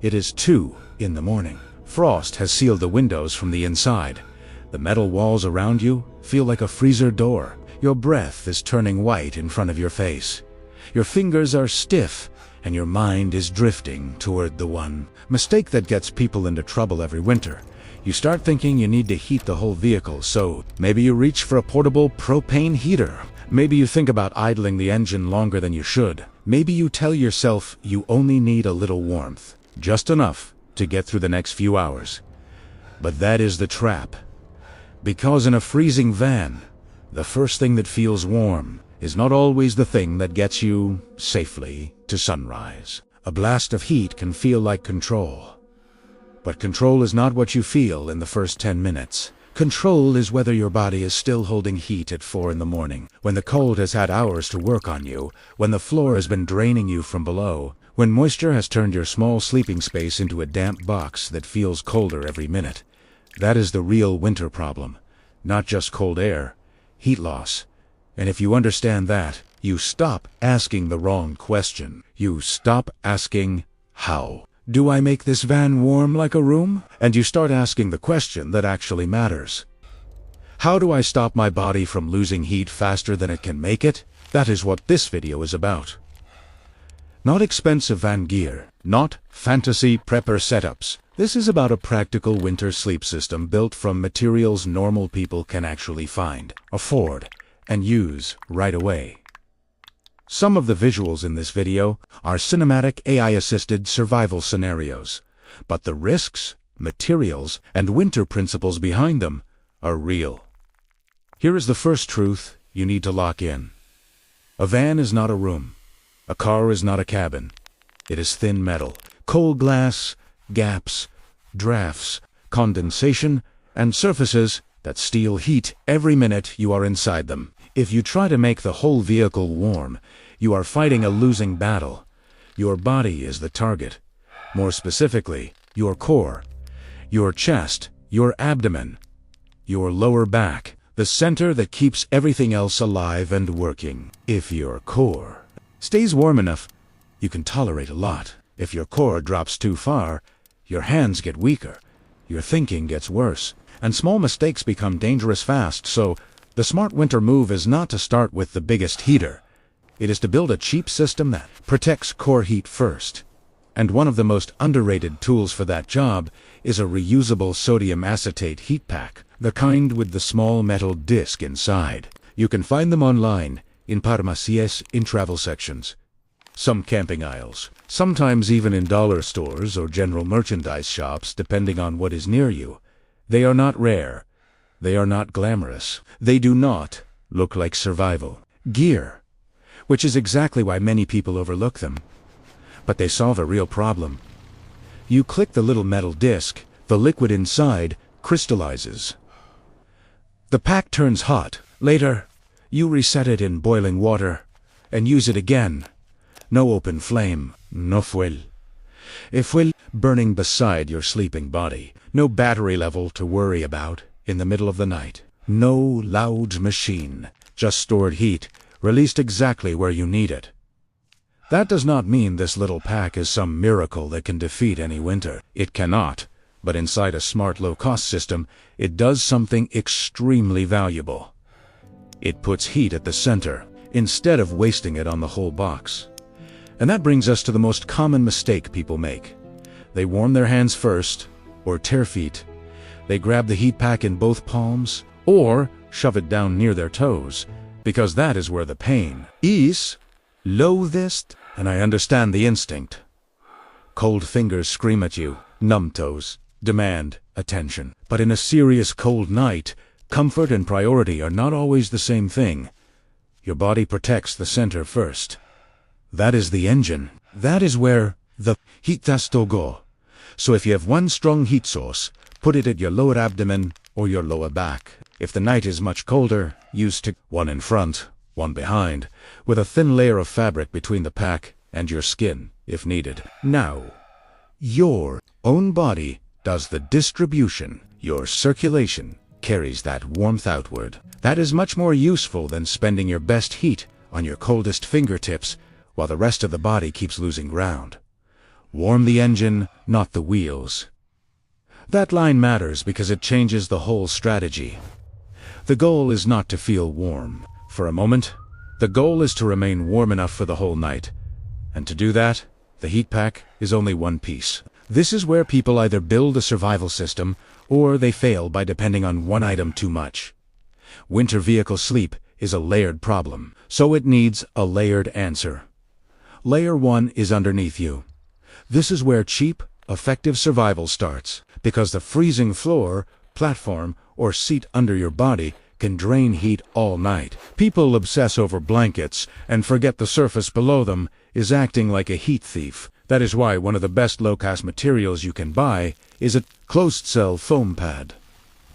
It is 2 in the morning. Frost has sealed the windows from the inside. The metal walls around you feel like a freezer door. Your breath is turning white in front of your face. Your fingers are stiff, and your mind is drifting toward the one mistake that gets people into trouble every winter. You start thinking you need to heat the whole vehicle, so maybe you reach for a portable propane heater. Maybe you think about idling the engine longer than you should. Maybe you tell yourself you only need a little warmth, just enough to get through the next few hours. But that is the trap. Because in a freezing van, the first thing that feels warm is not always the thing that gets you safely to sunrise. A blast of heat can feel like control. But control is not what you feel in the first 10 minutes. Control is whether your body is still holding heat at 4 in the morning, when the cold has had hours to work on you, when the floor has been draining you from below, when moisture has turned your small sleeping space into a damp box that feels colder every minute. That is the real winter problem. Not just cold air, heat loss. And if you understand that, you stop asking the wrong question. You stop asking, how do I make this van warm like a room? And you start asking the question that actually matters. How do I stop my body from losing heat faster than it can make it? That is what this video is about. Not expensive van gear, not fantasy prepper setups. This is about a practical winter sleep system built from materials normal people can actually find, afford, and use right away. Some of the visuals in this video are cinematic AI-assisted survival scenarios, but the risks, materials, and winter principles behind them are real. Here is the first truth you need to lock in. A van is not a room. A car is not a cabin. It is thin metal, cold glass, gaps, drafts, condensation, and surfaces that steal heat every minute you are inside them. If you try to make the whole vehicle warm, you are fighting a losing battle. Your body is the target. More specifically, your core, your chest, your abdomen, your lower back, the center that keeps everything else alive and working. If your core stays warm enough, you can tolerate a lot. If your core drops too far, your hands get weaker, your thinking gets worse, and small mistakes become dangerous fast. So, the smart winter move is not to start with the biggest heater. It is to build a cheap system that protects core heat first. And one of the most underrated tools for that job is a reusable sodium acetate heat pack, the kind with the small metal disc inside. You can find them online, in pharmacies, in travel sections, some camping aisles, sometimes even in dollar stores or general merchandise shops, depending on what is near you. They are not rare. They are not glamorous. They do not look like survival gear, which is exactly why many people overlook them. But they solve a real problem. You click the little metal disc, the liquid inside crystallizes. The pack turns hot. Later, you reset it in boiling water and use it again. No open flame, no fuel. A fuel burning beside your sleeping body. No battery level to worry about in the middle of the night. No loud machine, just stored heat, released exactly where you need it. That does not mean this little pack is some miracle that can defeat any winter. It cannot, but inside a smart low-cost system, it does something extremely valuable. It puts heat at the center, instead of wasting it on the whole box. And that brings us to the most common mistake people make. They warm their hands first, or bare feet. They grab the heat pack in both palms, or shove it down near their toes, because that is where the pain is loathest. And I understand the instinct. Cold fingers scream at you, numb toes demand attention. But in a serious cold night, comfort and priority are not always the same thing. Your body protects the center first. That is the engine. That is where the heat has to go. So if you have one strong heat source, put it at your lower abdomen or your lower back. If the night is much colder, use one in front, one behind, with a thin layer of fabric between the pack and your skin, if needed. Now, your own body does the distribution. Your circulation carries that warmth outward. That is much more useful than spending your best heat on your coldest fingertips while the rest of the body keeps losing ground. Warm the engine, not the wheels. That line matters because it changes the whole strategy. The goal is not to feel warm for a moment. The goal is to remain warm enough for the whole night. And to do that, the heat pack is only one piece. This is where people either build a survival system or they fail by depending on one item too much. Winter vehicle sleep is a layered problem, so it needs a layered answer. Layer 1 is underneath you. This is where cheap, effective survival starts, because the freezing floor, platform, or seat under your body can drain heat all night. People obsess over blankets and forget the surface below them is acting like a heat thief. That is why one of the best low-cost materials you can buy is a closed-cell foam pad.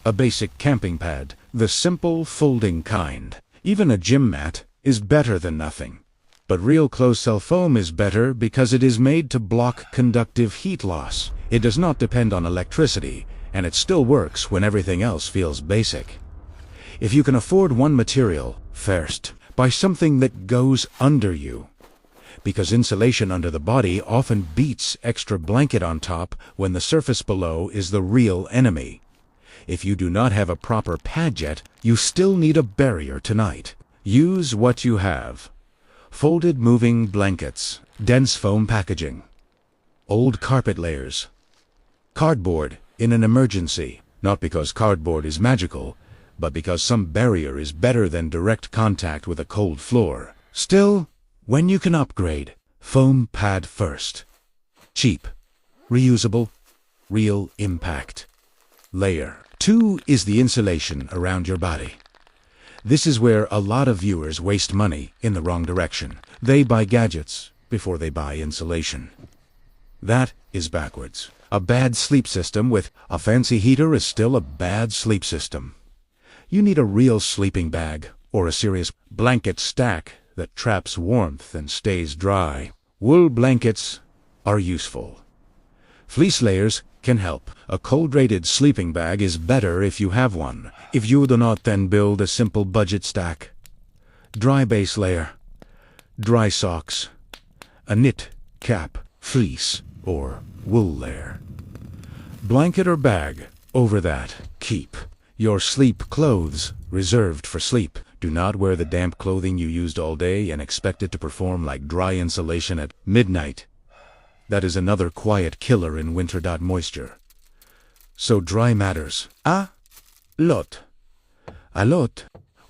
A basic camping pad, the simple folding kind. Even a gym mat is better than nothing. But real closed-cell foam is better because it is made to block conductive heat loss. It does not depend on electricity, and it still works when everything else feels basic. If you can afford one material, first, buy something that goes under you. Because insulation under the body often beats extra blanket on top when the surface below is the real enemy. If you do not have a proper pad yet, you still need a barrier tonight. Use what you have. Folded moving blankets, dense foam packaging, old carpet layers, cardboard in an emergency, not because cardboard is magical, but because some barrier is better than direct contact with a cold floor. Still, when you can upgrade, foam pad first. Cheap, reusable, real impact. Layer 2 is the insulation around your body. This is where a lot of viewers waste money in the wrong direction. They buy gadgets before they buy insulation. That is backwards. A bad sleep system with a fancy heater is still a bad sleep system. You need a real sleeping bag or a serious blanket stack that traps warmth and stays dry. Wool blankets are useful. Fleece layers can help. A cold-rated sleeping bag is better if you have one. If you do not, then build a simple budget stack. Dry base layer, dry socks, a knit cap, fleece, or wool layer. Blanket or bag over that. Keep your sleep clothes reserved for sleep. Do not wear the damp clothing you used all day and expect it to perform like dry insulation at midnight. That is another quiet killer in winter. Moisture. So dry matters. A lot.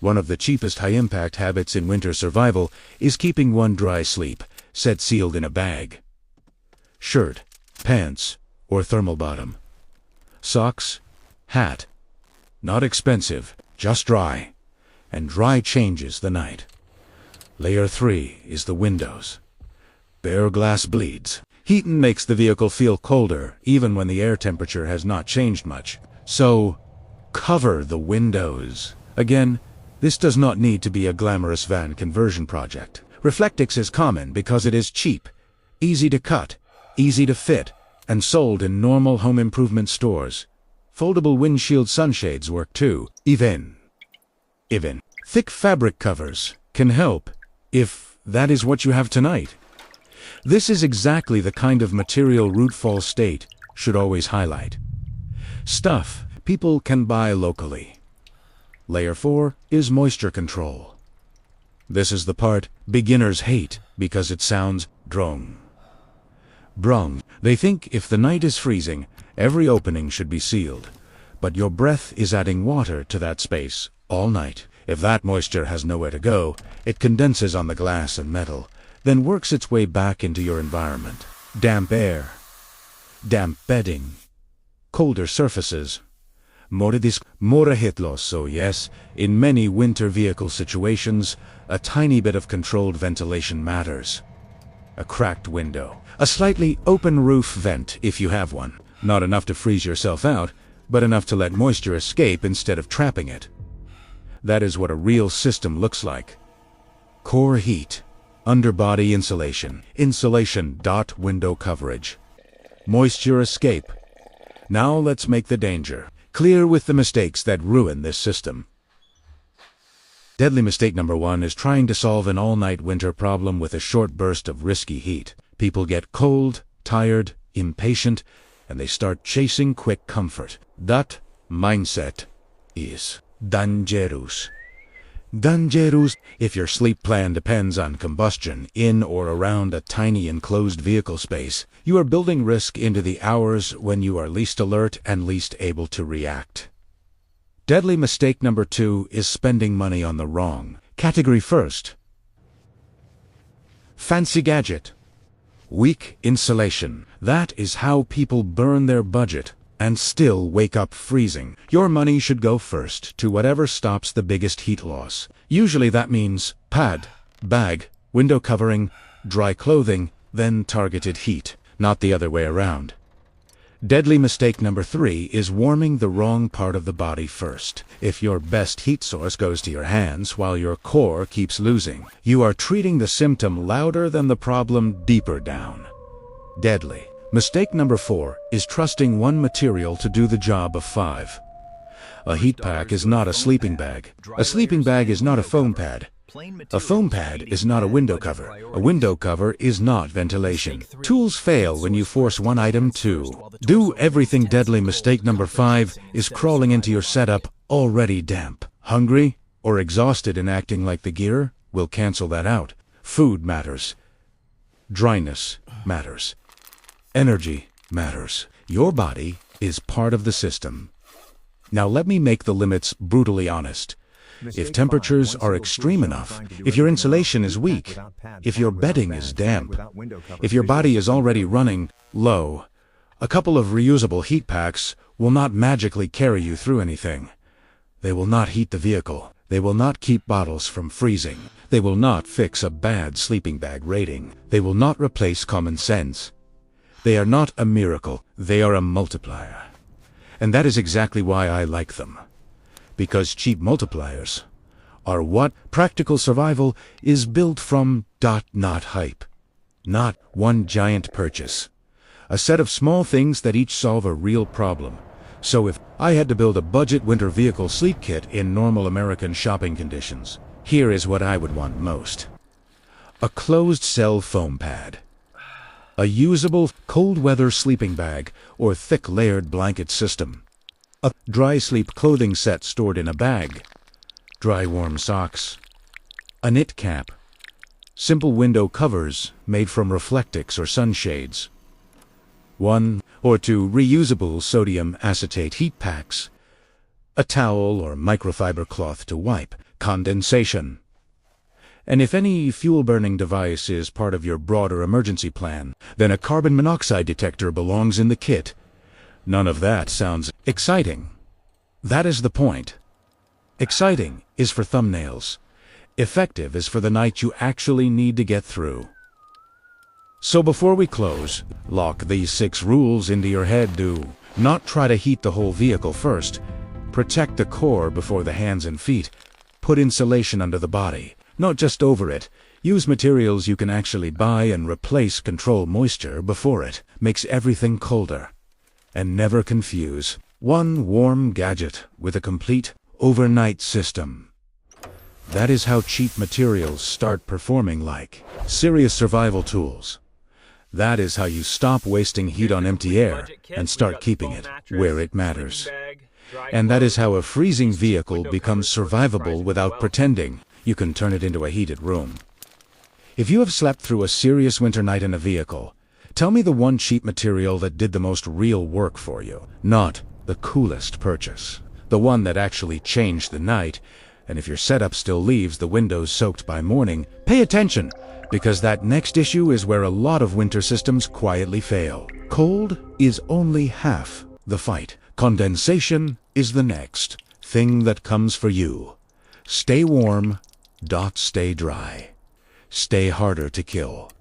One of the cheapest high-impact habits in winter survival is keeping one dry sleep set sealed in a bag. Shirt, pants, or thermal bottom. Socks, hat. Not expensive, just dry. And dry changes the night. Layer 3 is the windows. Bare glass bleeds. Heating makes the vehicle feel colder, even when the air temperature has not changed much. So, cover the windows. Again, this does not need to be a glamorous van conversion project. Reflectix is common because it is cheap, easy to cut, easy to fit, and sold in normal home improvement stores. Foldable windshield sunshades work too. Even thick fabric covers can help if that is what you have tonight. This is exactly the kind of material Rootfall State should always highlight. Stuff people can buy locally. Layer 4 is moisture control. This is the part beginners hate because it sounds drong. Brung. They think if the night is freezing, every opening should be sealed. But your breath is adding water to that space all night. If that moisture has nowhere to go, it condenses on the glass and metal, then works its way back into your environment. Damp air, damp bedding, colder surfaces. Morahitlos, so yes, in many winter vehicle situations, a tiny bit of controlled ventilation matters. A cracked window, a slightly open roof vent if you have one. Not enough to freeze yourself out, but enough to let moisture escape instead of trapping it. That is what a real system looks like. Core heat. Underbody insulation. Insulation. Window coverage. Moisture escape. Now let's make the danger clear with the mistakes that ruin this system. Deadly mistake number 1 is trying to solve an all-night winter problem with a short burst of risky heat. People get cold, tired, impatient, and they start chasing quick comfort. That mindset is dangerous. Dangerous. If your sleep plan depends on combustion in or around a tiny enclosed vehicle space, you are building risk into the hours when you are least alert and least able to react. Deadly mistake number 2 is spending money on the wrong category first. Fancy gadget. Weak insulation. That is how people burn their budget and still wake up freezing. Your money should go first to whatever stops the biggest heat loss. Usually that means pad, bag, window covering, dry clothing, then targeted heat, not the other way around. Deadly mistake number 3 is warming the wrong part of the body first. If your best heat source goes to your hands while your core keeps losing, you are treating the symptom louder than the problem deeper down. Deadly. Mistake number 4 is trusting one material to do the job of 5. A heat pack is not a sleeping bag. A sleeping bag is not a foam pad. A foam pad is not a window cover. A window cover is not ventilation. Tools fail when you force one item to do everything. Deadly mistake number 5 is crawling into your setup already damp. Hungry or exhausted and acting like the gear will cancel that out. Food matters. Dryness matters. Energy matters. Your body is part of the system. Now let me make the limits brutally honest. If temperatures are extreme enough, if your insulation is weak, if your bedding is damp, if your body is already running low, a couple of reusable heat packs will not magically carry you through anything. They will not heat the vehicle. They will not keep bottles from freezing. They will not fix a bad sleeping bag rating. They will not replace common sense. They are not a miracle. They are a multiplier. And that is exactly why I like them. Because cheap multipliers are what practical survival is built from. Not hype. Not one giant purchase. A set of small things that each solve a real problem. So if I had to build a budget winter vehicle sleep kit in normal American shopping conditions, here is what I would want most. A closed cell foam pad. A usable cold weather sleeping bag or thick layered blanket system. A dry sleep clothing set stored in a bag. Dry warm socks. A knit cap. Simple window covers made from Reflectix or sunshades. 1 or 2 reusable sodium acetate heat packs. A towel or microfiber cloth to wipe. Condensation. And if any fuel-burning device is part of your broader emergency plan, then a carbon monoxide detector belongs in the kit. None of that sounds exciting. That is the point. Exciting is for thumbnails. Effective is for the night you actually need to get through. So before we close, lock these 6 rules into your head. Do not try to heat the whole vehicle first. Protect the core before the hands and feet. Put insulation under the body, not just over it. Use materials you can actually buy and replace. Control moisture before it makes everything colder. And never confuse one warm gadget with a complete overnight system. That is how cheap materials start performing like serious survival tools. That is how you stop wasting heat on empty air and start keeping it where it matters. And that is how a freezing vehicle becomes survivable without pretending you can turn it into a heated room. If you have slept through a serious winter night in a vehicle, tell me the one cheap material that did the most real work for you. Not the coolest purchase. The one that actually changed the night. And if your setup still leaves the windows soaked by morning, pay attention, because that next issue is where a lot of winter systems quietly fail. Cold is only half the fight. Condensation is the next thing that comes for you. Stay warm. Stay dry. Stay harder to kill.